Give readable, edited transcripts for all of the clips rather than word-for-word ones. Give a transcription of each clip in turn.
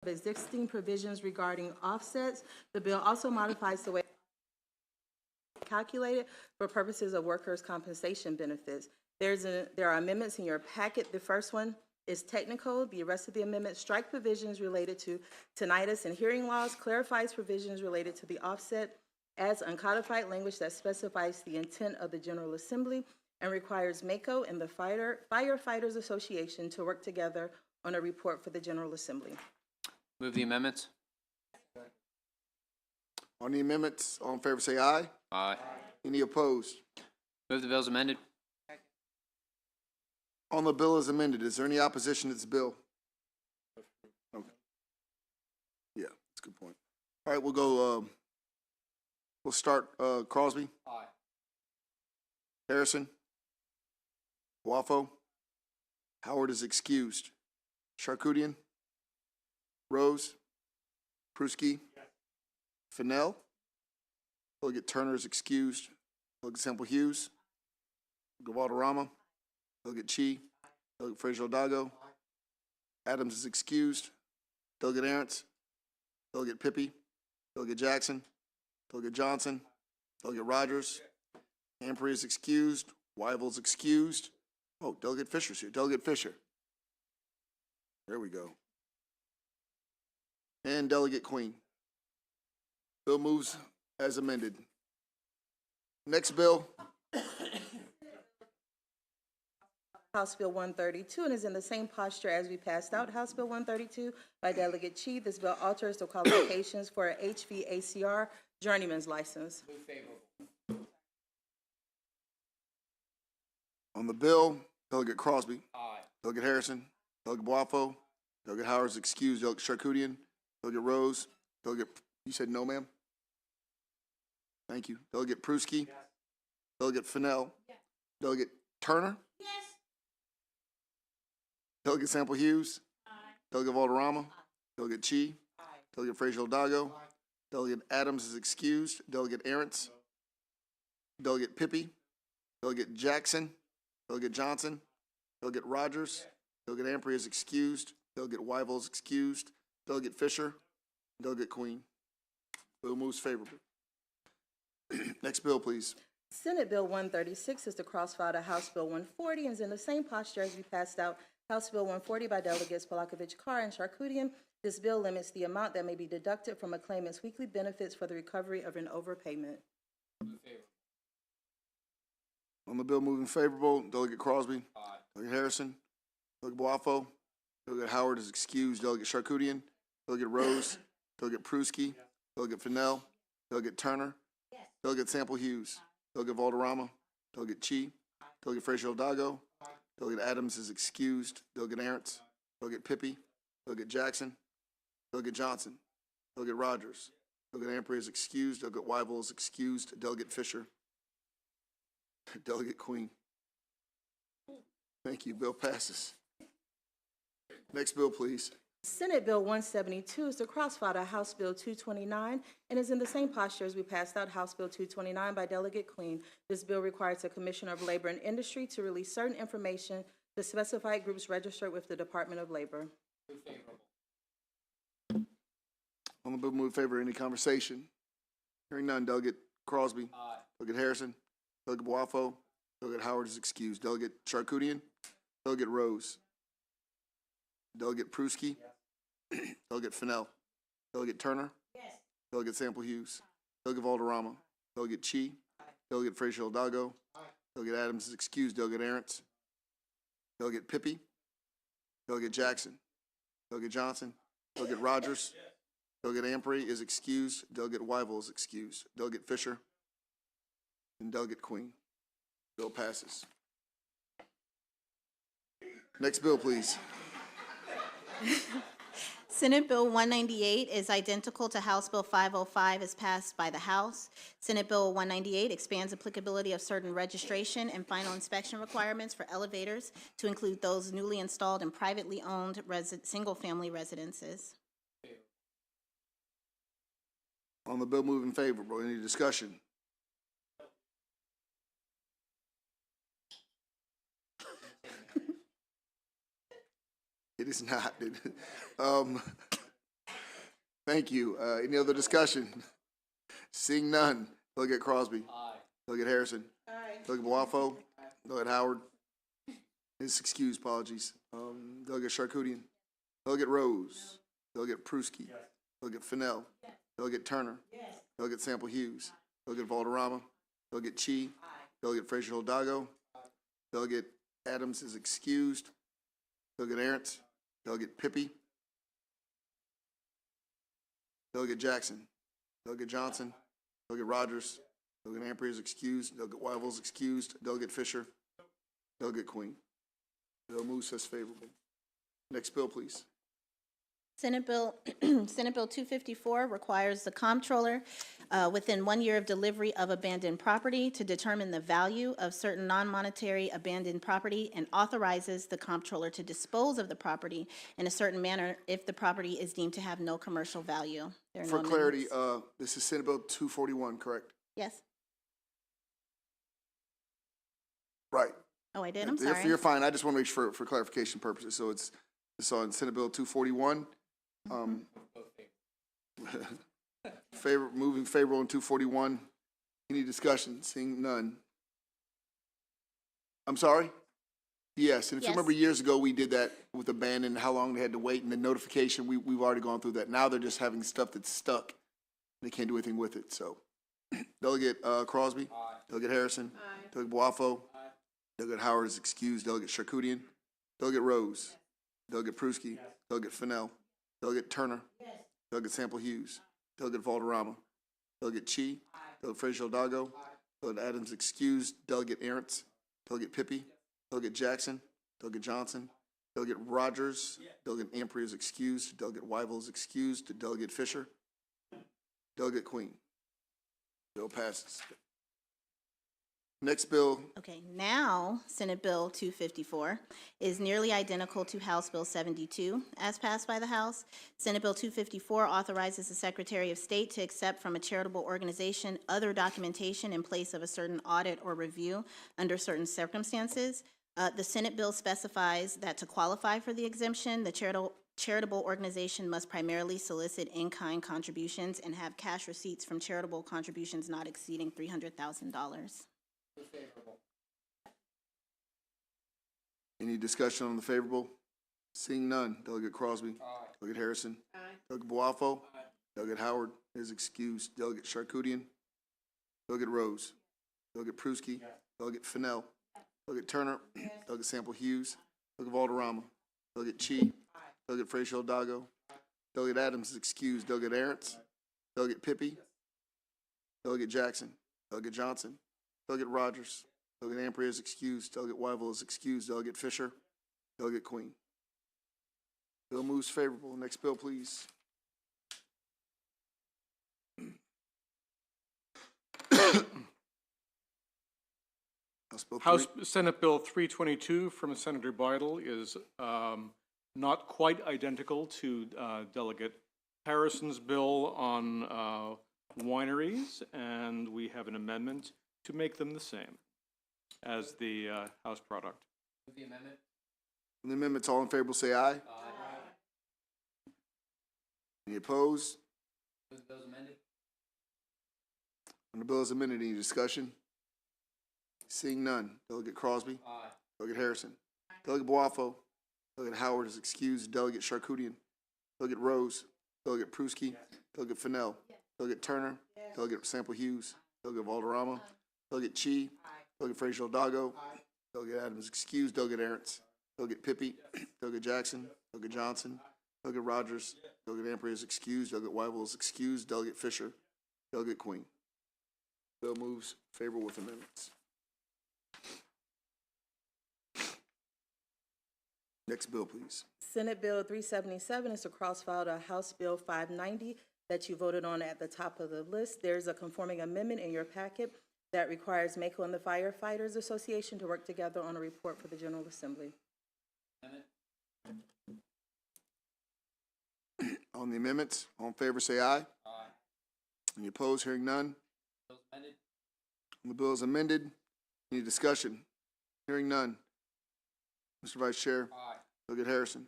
of existing provisions regarding offsets. The bill also modifies the way calculated for purposes of workers' compensation benefits. There are amendments in your packet. The first one is technical. The rest of the amendment strike provisions related to tinnitus and hearing loss, clarifies provisions related to the offset, adds uncodified language that specifies the intent of the General Assembly, and requires MACO and the Firefighters Association to work together on a report for the General Assembly. Move the amendments. On the amendments, all in favor say aye. Aye. Any opposed? Move the bill as amended. On the bill as amended, is there any opposition to this bill? Okay. Yeah, that's a good point. All right, we'll go, we'll start, Crosby. Aye. Harrison. Waffo. Howard is excused. Charkoudian. Rose. Pruski. Fennell. Delegate Turner is excused. Delegate Semple Hughes. Valderrama. Delegate Chi. Delegate Frazier Odago. Adams is excused. Delegate Arentz. Delegate Pippy. Delegate Jackson. Delegate Johnson. Delegate Rogers. Ampry is excused. Wyville's excused. Oh, Delegate Fisher's here. Delegate Fisher. There we go. And Delegate Queen. Bill moves as amended. Next bill. House Bill 132, and is in the same posture as we passed out House Bill 132 by Delegate Chi. This bill alters the qualifications for a HVACR journeyman's license. Move favorable. On the bill, Delegate Crosby. Aye. Delegate Harrison. Delegate Boafo. Delegate Howard is excused. Delegate Charkoudian. Delegate Rose. Delegate, you said no, ma'am? Thank you. Delegate Pruski. Yes. Delegate Fennell. Yes. Delegate Turner. Yes. Delegate Semple Hughes. Aye. Delegate Valderrama. Aye. Delegate Chi. Aye. Delegate Frazier Odago. Aye. Delegate Adams is excused. Delegate Arentz. No. Delegate Pippy. Delegate Jackson. Delegate Johnson. Delegate Rogers. Yes. Delegate Ampry is excused. Delegate Wyville is excused. Delegate Fisher. Delegate Queen. Bill moves favorably. Next bill, please. Senate Bill 136 is to cross-file to House Bill 140 and is in the same posture as we passed out House Bill 140 by Delegates Palakovich, Carr, and Charkoudian. This bill limits the amount that may be deducted from a claimant's weekly benefits for the recovery of an overpayment. On the bill moving favorable, Delegate Crosby. Aye. Delegate Harrison. Delegate Boafo. Delegate Howard is excused. Delegate Charkoudian. Delegate Rose. Delegate Pruski. Yes. Delegate Fennell. Delegate Turner. Yes. Delegate Semple Hughes. Aye. Delegate Valderrama. Delegate Chi. Aye. Delegate Frazier Odago. Aye. Delegate Adams is excused. Delegate Arentz. Aye. Delegate Pippy. Delegate Jackson. Delegate Johnson. Delegate Rogers. Delegate Ampry is excused. Delegate Wyville is excused. Delegate Fisher. Delegate Queen. Thank you. Bill passes. Next bill, please. Senate Bill 172 is to cross-file to House Bill 229 and is in the same posture as we passed out House Bill 229 by Delegate Queen. This bill requires the Commissioner of Labor and Industry to release certain information to specified groups registered with the Department of Labor. Move favorable. On the bill, move in favor. Any conversation? Hearing none. Delegate Crosby. Aye. Delegate Harrison. Delegate Boafo. Delegate Howard is excused. Delegate Charkoudian. Delegate Rose. Delegate Pruski. Yes. Delegate Fennell. Delegate Turner. Yes. Delegate Semple Hughes. Delegate Valderrama. Delegate Chi. Aye. Delegate Frazier Odago. Aye. Delegate Adams is excused. Delegate Arentz. Delegate Pippy. Delegate Jackson. Delegate Johnson. Delegate Rogers. Yes. Delegate Ampry is excused. Delegate Wyville is excused. Delegate Fisher. And Delegate Queen. Bill passes. Next bill, please. Senate Bill 198 is identical to House Bill 505 as passed by the House. Senate Bill 198 expands applicability of certain registration and final inspection requirements for elevators to include those newly installed in privately owned single-family residences. On the bill moving favorable, any discussion? It is not. Thank you. Any other discussion? Seeing none. Delegate Crosby. Aye. Delegate Harrison. Delegate Boafo. Delegate Howard is excused, apologies. Delegate Charkoudian. Delegate Rose. Delegate Pruski. Delegate Fennell. Delegate Turner. Delegate Sample Hughes. Delegate Valderrama. Delegate Chi. Delegate Frazier Hidalgo. Delegate Adams is excused. Delegate Arentz. Delegate Pippy. Delegate Jackson. Delegate Johnson. Delegate Rogers. Delegate Ampry is excused. Delegate Wyville is excused. Delegate Fisher. Delegate Queen. Bill moves as favorable. Next bill, please. Senate Bill, Senate Bill 254 requires the comptroller, within 1 year of delivery of abandoned property, to determine the value of certain non-monetary abandoned property and authorizes the comptroller to dispose of the property in a certain manner if the property is deemed to have no commercial value. There are no For clarity, amendments. this is Senate Bill 241, correct? Yes? Right. Oh, I did, I'm You're- sorry. You're fine. I just want to make sure for clarification purposes. So it's on Senate Bill 241. Moving favorable on 241. Any discussion? Seeing none. I'm sorry? Yes, and if you Yes. remember years ago, we did that with abandoned, how long they had to wait, and the notification, we've already gone through that. Now they're just having stuff that's stuck. They can't do anything with it, so. Delegate Crosby. Aye. Delegate Harrison. Delegate Boafo. Delegate Howard is excused. Delegate Charkoudian. Delegate Rose. Delegate Pruski. Delegate Fennell. Delegate Turner. Delegate Sample Hughes. Delegate Valderrama. Delegate Chi. Delegate Frazier Hidalgo. Delegate Adams excused. Delegate Arentz. Delegate Pippy. Delegate Jackson. Delegate Johnson. Delegate Rogers. Delegate Ampry is excused. Delegate Wyville is excused. Delegate Fisher. Delegate Queen. Bill passes. Next bill, Okay, now, Senate Bill 254 is nearly identical to House Bill 72 as passed by the House. Senate Bill 254 authorizes the Secretary of State to accept from a charitable organization other documentation in place of a certain audit or review under certain circumstances. The Senate bill specifies that to qualify for the exemption, the charitable organization must primarily solicit in-kind contributions and have cash receipts from charitable contributions not exceeding $300,000. any discussion on the favorable? Seeing none. Delegate Crosby. Delegate Harrison. Delegate Boafo. Delegate Howard is excused. Delegate Charkoudian. Delegate Rose. Delegate Pruski. Delegate Fennell. Delegate Turner. Delegate Sample Hughes. Delegate Valderrama. Delegate Chi. Delegate Frazier Hidalgo. Delegate Adams is excused. Delegate Arentz. Delegate Pippy. Delegate Jackson. Delegate Johnson. Delegate Rogers. Delegate Ampry is excused. Delegate Wyville is excused. Delegate Fisher. Delegate Queen. Bill moves favorable. Next bill, please. Senate Bill 322 from Senator Bidle is not quite identical to Delegate Harrison's bill on wineries, and we have an amendment to make them the same as the House product. Move the amendment. The amendments, all in favor will say aye. Any opposed? Move the bills amended. On the bill as amended, any discussion? Seeing none. Delegate Crosby. Aye. Delegate Harrison. Delegate Boafo. Delegate Howard is excused. Delegate Charkoudian. Delegate Rose. Delegate Pruski. Delegate Fennell. Delegate Turner. Delegate Sample Hughes. Delegate Valderrama. Delegate Chi. Delegate Frazier Hidalgo. Delegate Adams excused. Delegate Arentz. Delegate Pippy. Delegate Jackson. Delegate Johnson. Delegate Rogers. Delegate Ampry is excused. Delegate Wyville is excused. Delegate Fisher. Delegate Queen. Bill moves favorable with amendments. Next bill, please. Senate Bill 377 is a cross-file to House Bill 590 that you voted on at the top of the list. There's a conforming amendment in your packet that requires MACO and the Firefighters Association to work together on a report for the General Assembly. Amendment. On the amendments, all in favor say aye. Aye. Any opposed? Hearing none. Bills amended. On the bill is amended. Any discussion? Hearing none. Mr. Vice Chair. Aye. Delegate Harrison.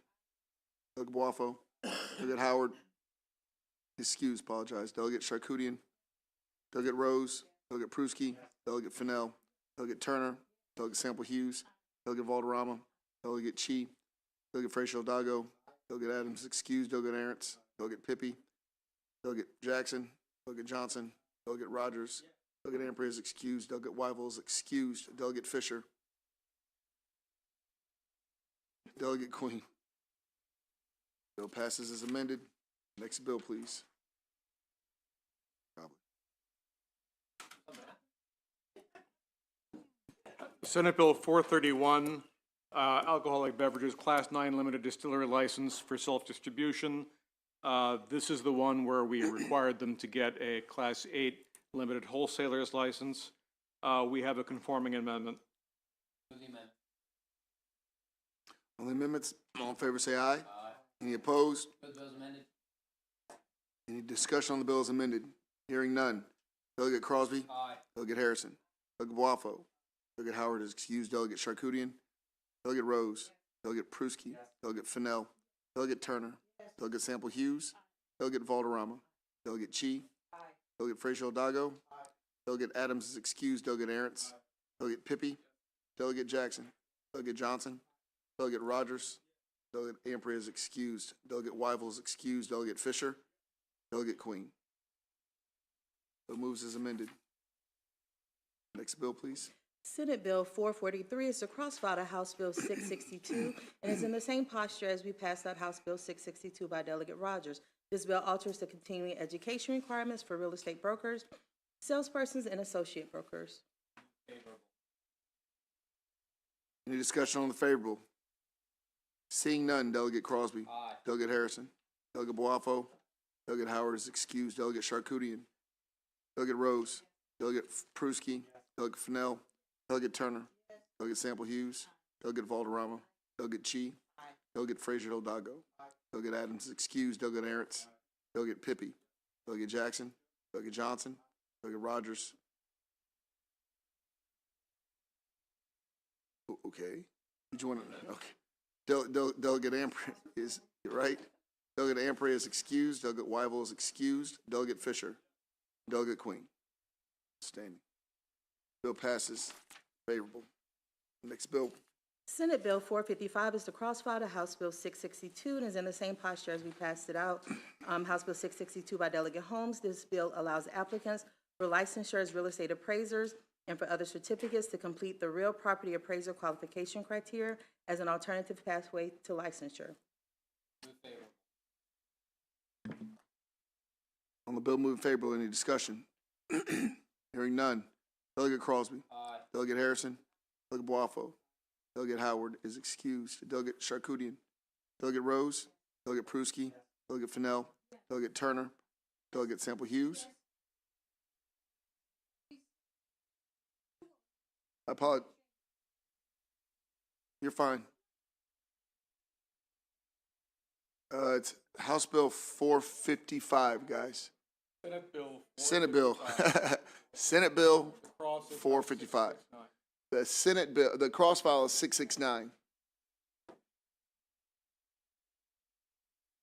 Delegate Boafo. Delegate Howard. excused, apologize. Delegate Charkoudian. Delegate Rose. Delegate Pruski. Delegate Fennell. Delegate Turner. Delegate Sample Hughes. Delegate Valderrama. Delegate Chi. Delegate Frazier Dago. Delegate Adams excused. Delegate Arentz. Delegate Pippi. Delegate Jackson. Delegate Johnson. Delegate Rogers. Delegate Amprey is excused. Delegate Wyville is excused. Delegate Fisher. Delegate Queen. Bill passes as amended. Next bill, please. Senate Bill 431, alcoholic beverages, Class 9 limited distillery license for self-distribution. This is the one where we required them to get a Class 8 limited wholesaler's license. We have a conforming amendment. Move the amendment. On the amendments, all in favor say aye. Aye. Any opposed? Move the bill as amended. Any discussion on the bill as amended? Hearing none. Delegate Crosby. Aye. Delegate Harrison. Delegate Boafo. Delegate Howard is excused. Delegate Charkoudian. Delegate Rose. Delegate Pruski. Delegate Fennell. Delegate Turner. Delegate Sample Hughes. Delegate Valderrama. Delegate Chi. Delegate Frazier Dago. Delegate Adams is excused. Delegate Arentz. Delegate Pippi. Delegate Jackson. Delegate Johnson. Delegate Rogers. Delegate Amprey is excused. Delegate Wyville is excused. Delegate Fisher. Delegate Queen. Bill moves as amended. Next bill, please. Senate Bill 443 is to cross-file to House Bill 662 and is in the same posture as we passed out House Bill 662 by Delegate Rogers. This bill alters the continuing education requirements for real estate brokers, salespersons, and associate brokers. Any discussion on the favorable? Seeing none, Delegate Crosby. Aye. Delegate Harrison. Delegate Boafo. Delegate Howard is excused. Delegate Charkoudian. Delegate Rose. Delegate Pruski. Delegate Fennell. Delegate Turner. Delegate Sample Hughes. Delegate Valderrama. Delegate Chi. Delegate Frazier Dago. Delegate Adams is excused. Delegate Arentz. Delegate Pippi. Delegate Jackson. Delegate Johnson. Delegate Rogers. Okay. Did you want to? Okay. Delegate Amprey is right. Delegate Amprey is excused. Delegate Wyville is excused. Delegate Fisher. Delegate Queen. Standing. Bill passes. Favorable. Next bill. Senate Bill 455 is to cross-file to House Bill 662 and is in the same posture as we passed it out. House Bill 662 by Delegate Holmes. This bill allows applicants for licensure as real estate appraisers and for other certificates to complete the real property appraiser qualification criteria as an alternative pathway to licensure. Move favorable. On the bill, move favorable. Any discussion? Hearing none. Delegate Crosby. Aye. Delegate Harrison. Delegate Boafo. Delegate Howard is excused. Delegate Charkoudian. Delegate Rose. Delegate Pruski. Delegate Fennell. Delegate Turner. Delegate Sample Hughes. I apologize. You're fine. It's House Bill 455, guys. Senate Bill. Senate Bill. Senate Bill 455. The Senate bill, the cross-file is 669.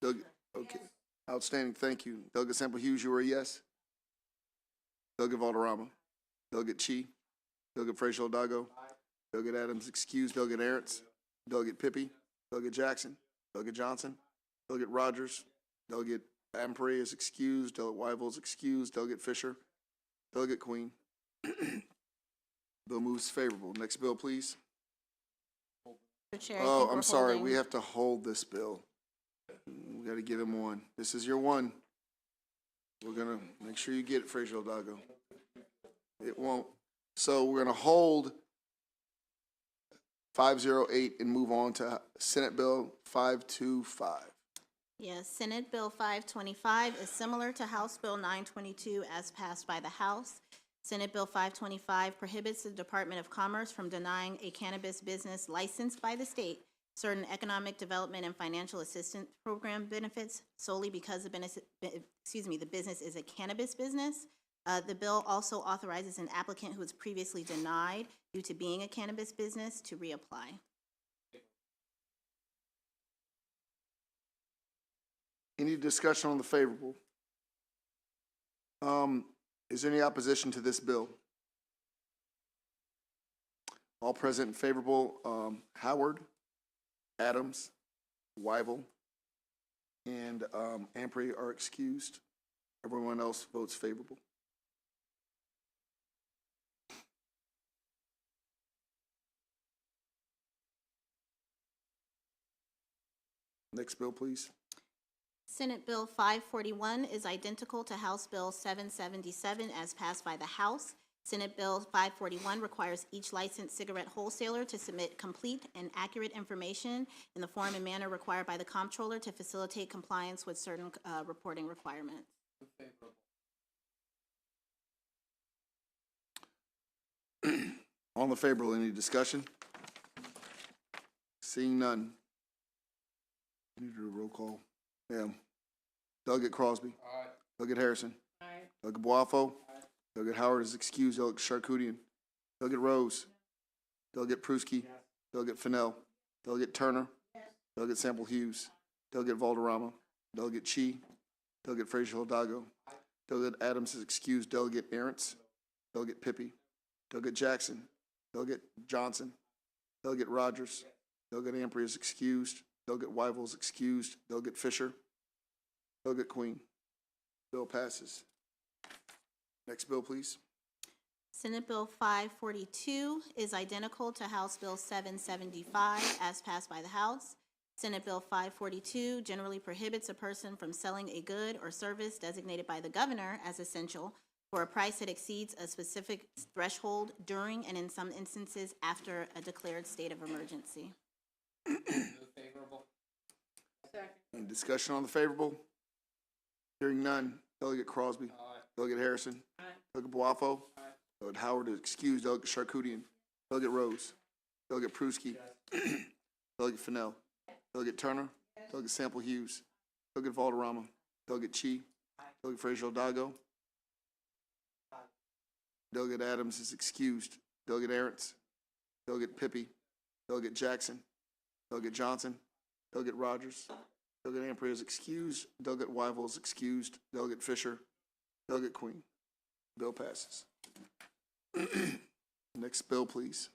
Doug, okay, outstanding, thank you. Delegate Sample Hughes, you were a yes? Delegate Valderrama. Delegate Chi. Delegate Frazier Dago. Delegate Adams excused. Delegate Arentz. Delegate Pippi. Delegate Jackson. Delegate Johnson. Delegate Rogers. Delegate Amprey is excused. Delegate Wyville is excused. Delegate Fisher. Delegate Queen. Bill moves favorable. Next bill, please. Mr. Chair, I Oh, think I'm we're sorry, holding- we have to hold this bill. We gotta give him one. This is your one. We're gonna make sure you get it, Frazier Dago. It won't. So we're gonna hold 508 and move on to Senate Bill 525. Yes, Senate Bill 525 is similar to House Bill 922 as passed by the House. Senate Bill 525 prohibits the Department of Commerce from denying a cannabis business licensed by the state certain economic development and financial assistance program benefits solely because the business is a cannabis business. The bill also authorizes an applicant who was previously denied due to being a cannabis business to reapply. Any discussion on the favorable? Is there any opposition to this bill? All present and favorable, Howard, Adams, Wyval, and Ampry are excused. Everyone else votes favorable. Next bill, please. Senate Bill 541 is identical to House Bill 777 as passed by the House. Senate Bill 541 requires each licensed cigarette wholesaler to submit complete and accurate information in the form and manner required by the comptroller to facilitate compliance with certain reporting requirements. Move favorable. On the favorable, any discussion? Seeing none. Need to do a roll call. Yeah. Delegate Crosby. Aye. Delegate Harrison. Aye. Delegate Boafo. Delegate Howard is excused. Delegate Charkoudian. Delegate Rose. Delegate Pruski. Delegate Fennell. Delegate Turner. Delegate Sample Hughes. Delegate Valderrama. Delegate Chi. Delegate Frazier Hidalgo. Delegate Adams is excused. Delegate Arentz. Delegate Pippy. Delegate Jackson. Delegate Johnson. Delegate Rogers. Delegate Ampry is excused. Delegate Wyval is excused. Delegate Fisher. Delegate Queen. Bill passes. Next bill, please. Senate Bill 542 is identical to House Bill 775 as passed by the House. Senate Bill 542 generally prohibits a person from selling a good or service designated by the governor as essential for a price that exceeds a specific threshold during and in some instances after a declared state of emergency. Move favorable. Any discussion on the favorable? Hearing none. Delegate Crosby. Aye. Delegate Harrison. Aye. Delegate Boafo. Delegate Howard is excused. Delegate Charkoudian. Delegate Rose. Delegate Pruski. Delegate Fennell. Delegate Turner. Delegate Sample Hughes. Delegate Valderrama. Delegate Chi. Delegate Frazier Hidalgo. Delegate Adams is excused. Delegate Arentz. Delegate Pippy. Delegate Jackson. Delegate Johnson. Delegate Rogers. Delegate Ampry is excused. Delegate Wyval is excused. Delegate Fisher. Delegate Queen. Bill passes. Next bill, please.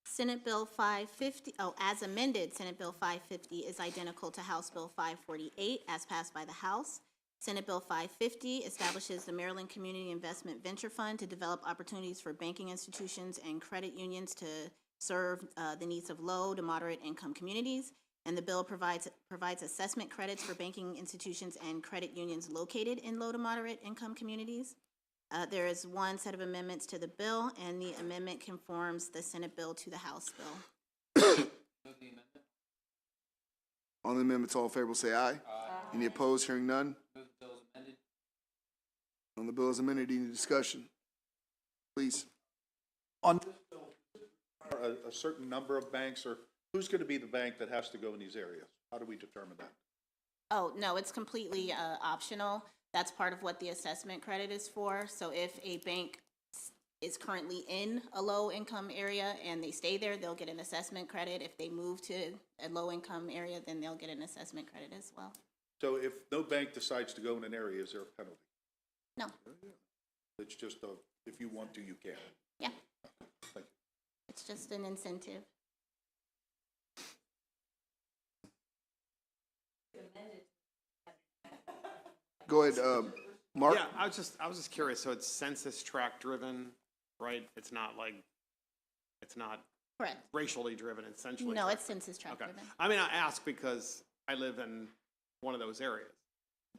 Senate Bill 550, as amended, Senate Bill 550 is identical to House Bill 548 as passed by the House. Senate Bill 550 establishes the Maryland Community Investment Venture Fund to develop opportunities for banking institutions and credit unions to serve the needs of low to moderate income communities. And the bill provides assessment credits for banking institutions and credit unions located in low to moderate income communities. There is one set of amendments to the bill, and the amendment conforms the Senate bill to the House bill. Move the amendment. On the amendments, all in favor will say aye. Aye. Any opposed? Hearing none. Move the bill as amended. On the bill as amended, any discussion? Please. On this bill, a certain number of banks, or who's going to be the bank that has to go in these areas? How do we determine that? Oh, no, it's completely optional. That's part of what the assessment credit is for. So if a bank is currently in a low-income area and they stay there, they'll get an assessment credit. If they move to a low-income area, then they'll get an assessment credit as well. So if no bank decides to go in an area, is there a penalty? No, It's just if you want to, you can. yeah, Thank you. it's just an incentive. Go ahead, Mark. Yeah, I was just curious. So it's census tract driven, right? It's not Correct. racially driven, essentially. No, correct? it's census tract Okay. driven. I mean, I ask because I live in one of those areas,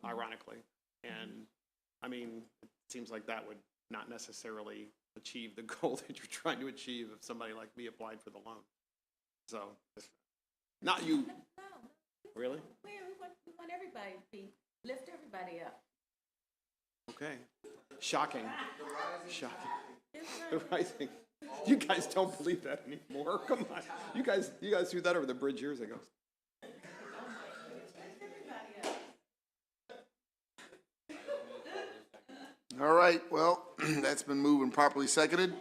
ironically. And I mean, it seems like that would not necessarily achieve the goal that you're trying to achieve if somebody like me applied for the loan. So, not you. Really? We want everybody to lift everybody up. Okay. Shocking. Shocking. The right thing. You guys don't believe that anymore. Come on. You guys threw that over the bridge years ago. All right, well, that's been moved and properly seconded.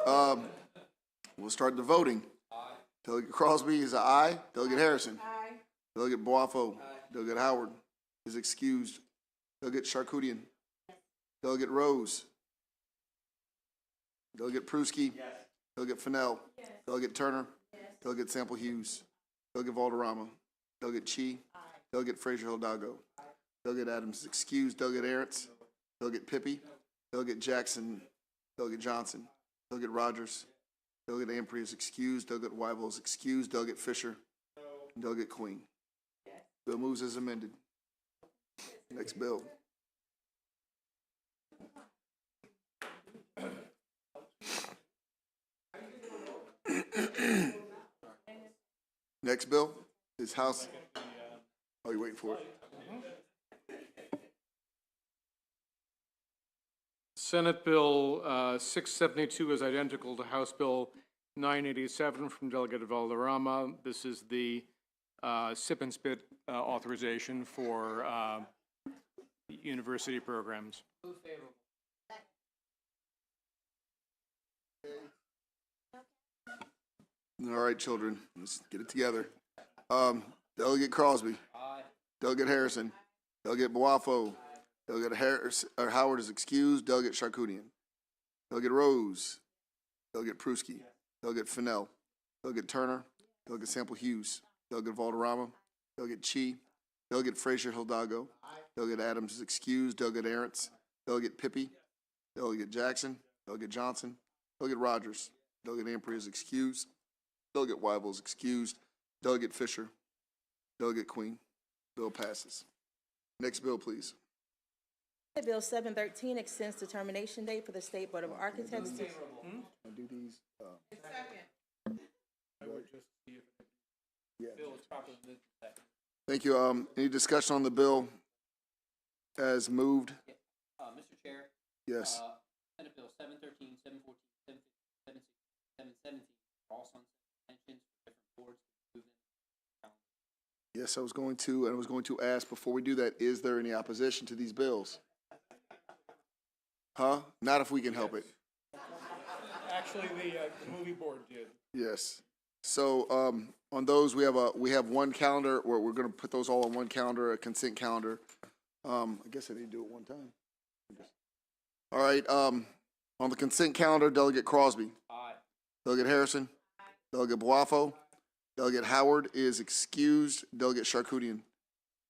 We'll start the voting. Delegate Crosby is an aye. Delegate Harrison. Aye. Delegate Boafo. Delegate Howard is excused. Delegate Charkoudian. Delegate Rose. Delegate Pruski. Delegate Fennell. Delegate Turner. Delegate Sample Hughes. Delegate Valderrama. Delegate Chi. Delegate Frazier Hidalgo. Delegate Adams is excused. Delegate Aaron's. Delegate Pippy. Delegate Jackson. Delegate Johnson. Delegate Rogers. Delegate Ampry is excused. Delegate Weibel is excused. Delegate Fisher. And Delegate Queen. Bill moves as amended. Next bill. Next bill is House. Oh, you're waiting for it. Senate Bill 672 is identical to House Bill 987 from Delegate Valderrama. This is the sip and spit authorization for university programs. Move favorable. All right, children, let's get it together. Delegate Crosby. Aye. Delegate Harrison. Delegate Boafo. Delegate Howard is excused. Delegate Charkoudian. Delegate Rose. Delegate Pruski. Delegate Fennell. Delegate Turner. Delegate Sample Hughes. Delegate Valderrama. Delegate Chi. Delegate Frazier Hidalgo. Delegate Adams is excused. Delegate Aaron's. Delegate Pippy. Delegate Jackson. Delegate Johnson. Delegate Rogers. Delegate Ampry is excused. Delegate Weibel is excused. Delegate Fisher. Delegate Queen. Bill passes. Next bill, please. Senate Bill 713 extends the termination date for the State Board of Architects to... I do these. Bill is properly moved to second. Thank you. Any discussion on the bill as moved? Mr. Chair, Yes. Senate Bill 713, 714, 715, 717 are all sunset extensions for different boards to move in. Yes, I was going to ask before we do that, is there any opposition to these bills? Huh? Not if we can help it. Actually, the movie board did. Yes. So, on those, we have one calendar where we're gonna put those all on one calendar, a consent calendar. I guess I need to do it one time. All right, on the consent calendar, Delegate Crosby. Aye. Delegate Harrison. Delegate Boafo. Delegate Howard is excused. Delegate Charkoudian.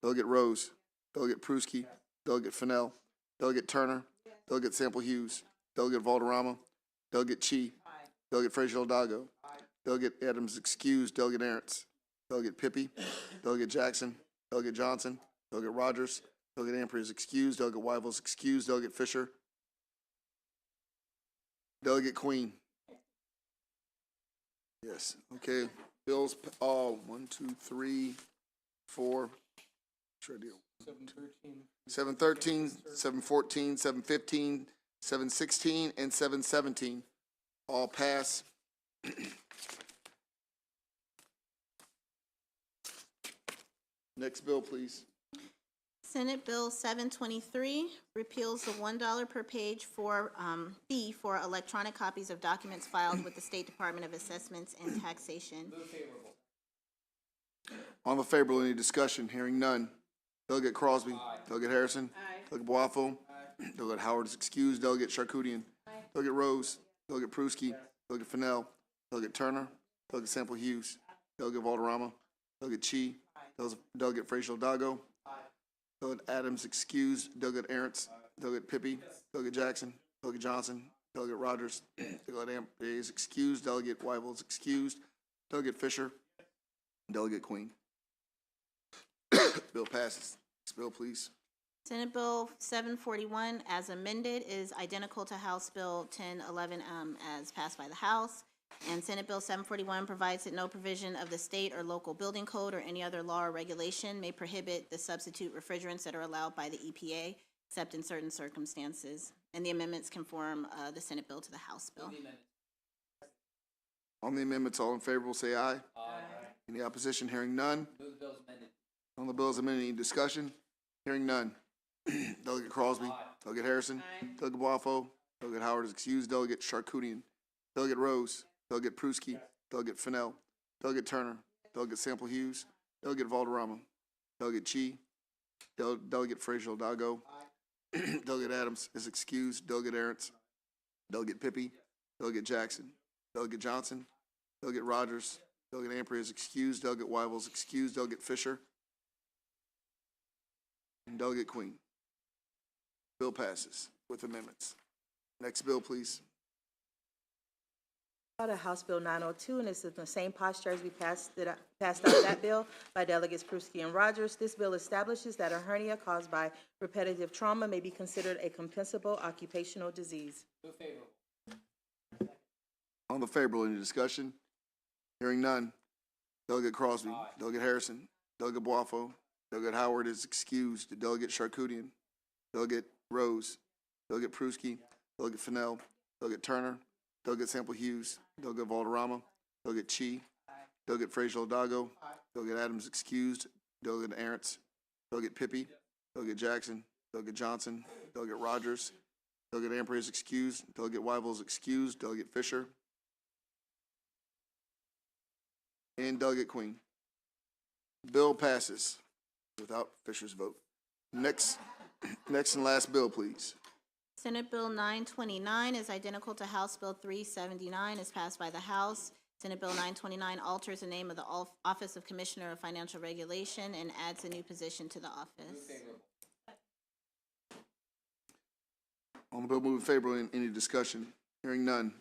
Delegate Rose. Delegate Pruski. Delegate Fennell. Delegate Turner. Delegate Sample Hughes. Delegate Valderrama. Delegate Chi. Delegate Frazier Hidalgo. Delegate Adams excused. Delegate Aaron's. Delegate Pippy. Delegate Jackson. Delegate Johnson. Delegate Rogers. Delegate Ampry is excused. Delegate Weibel is excused. Delegate Fisher. Delegate Queen. Yes, okay. Bills, 1, 2, 3, 4. Try to do 713, 714, 715, 716, and 717. All pass. Next bill, please. Senate Bill 723 repeals the $1 per page fee for electronic copies of documents filed with the State Department of Assessments and Taxation. Move favorable. On the favorable, any discussion? Hearing none. Delegate Crosby. Aye. Delegate Harrison. Aye. Delegate Boafo. Delegate Howard is excused. Delegate Charkoudian. Delegate Rose. Delegate Pruski. Delegate Fennell. Delegate Turner. Delegate Sample Hughes. Delegate Valderrama. Delegate Chi. Delegate Frazier Hidalgo. Delegate Adams excused. Delegate Aaron's. Delegate Pippy. Delegate Jackson. Delegate Johnson. Delegate Rogers. Delegate Ampry is excused. Delegate Weibel is excused. Delegate Fisher. Delegate Queen. Bill passes. Next bill, please. Senate Bill 741, as amended, is identical to House Bill 1011 as passed by the House. And Senate Bill 741 provides that no provision of the state or local building code or any other law or regulation may prohibit the substitute refrigerants that are allowed by the EPA, except in certain circumstances. And the amendments conform the Senate bill to the House bill. Move the amendment. On the amendments, all in favor will say aye. Aye. Any opposition? Hearing none. Move the bills amended. On the bills amended, any discussion? Hearing none. Delegate Crosby. Aye. Delegate Harrison. Delegate Boafo. Delegate Howard is excused. Delegate Charkoudian. Delegate Rose. Delegate Pruski. Delegate Fennell. Delegate Turner. Delegate Sample Hughes. Delegate Valderrama. Delegate Chi. Delegate Frazier Hidalgo. Delegate Adams is excused. Delegate Aaron's. Delegate Pippy. Delegate Jackson. Delegate Johnson. Delegate Rogers. Delegate Amprey is excused. Delegate Weibel is excused. Delegate Fisher. And Delegate Queen. Bill passes with amendments. Next bill, please. House Bill 902, and it's in the same posture as we passed out that bill by Delegates Pruski and Rogers. This bill establishes that a hernia caused by repetitive trauma may be considered a compensable occupational disease. Move favorable. On the favorable, any discussion? Hearing none. Delegate Crosby. Aye. Delegate Harrison. Delegate Boafo. Delegate Howard is excused. Delegate Charkoudian. Delegate Rose. Delegate Pruski. Delegate Fennell. Delegate Turner. Delegate Sample Hughes. Delegate Valderrama. Delegate Chi. Delegate Frazier Odago. Delegate Adams excused. Delegate Aaron's. Delegate Pippy. Delegate Jackson. Delegate Johnson. Delegate Rogers. Delegate Amprey is excused. Delegate Weibel is excused. Delegate Fisher. And Delegate Queen. Bill passes without Fisher's vote. Next and last bill, please. Senate Bill 929 is identical to House Bill 379, is passed by the House. Senate Bill 929 alters the name of the Office of Commissioner of Financial Regulation and adds a new position to the Move office. favorable. On the bill, moving favorably. Any discussion? Hearing none.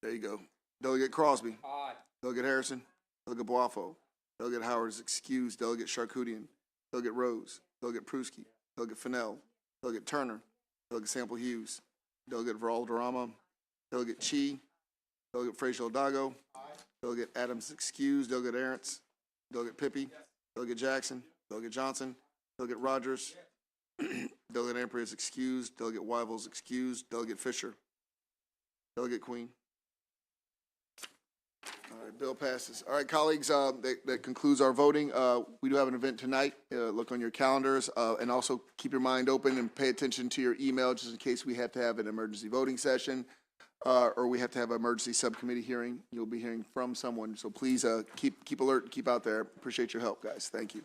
There you go. Delegate Crosby. Aye. Delegate Harrison. Delegate Boafo. Delegate Howard is excused. Delegate Charkoudian. Delegate Rose. Delegate Pruski. Delegate Fennell. Delegate Turner. Delegate Sample Hughes. Delegate Valderrama. Delegate Chi. Delegate Frazier Odago. Delegate Adams excused. Delegate Aaron's. Delegate Pippy. Delegate Jackson. Delegate Johnson. Delegate Rogers. Delegate Amprey is excused. Delegate Weibel is excused. Delegate Fisher. Delegate Queen. All right, bill passes. All right, colleagues, that concludes our voting. We do have an event tonight. Look on your calendars, and also keep your mind open and pay attention to your email just in case we have to have an emergency voting session or we have to have an emergency subcommittee hearing. You'll be hearing from someone, so please keep alert, keep out there. Appreciate your help, guys. Thank you.